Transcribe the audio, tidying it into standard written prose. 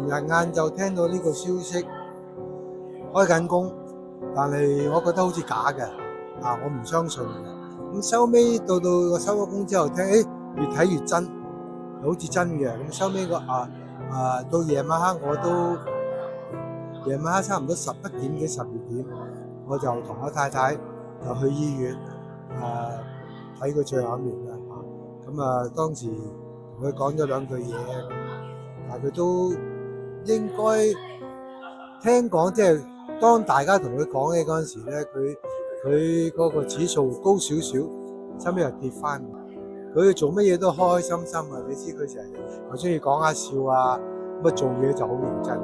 日晏晝聽到呢個消息，開緊工，但係我覺得好似假嘅，我唔相信嘅。咁收尾到我收咗工之後聽，越睇越真，好似真嘅。咁收尾到夜晚黑差唔多11點幾12點，我就同我太太就去醫院睇佢最後一面啦。咁當時同佢講咗兩句嘢，但係佢都應該聽講，即係當大家同佢講嘅嗰陣時咧，佢嗰個指數高少少，收尾又跌翻。佢做乜嘢都開開心心啊！你知佢成日又中意講下笑啊，咁做嘢就好認真。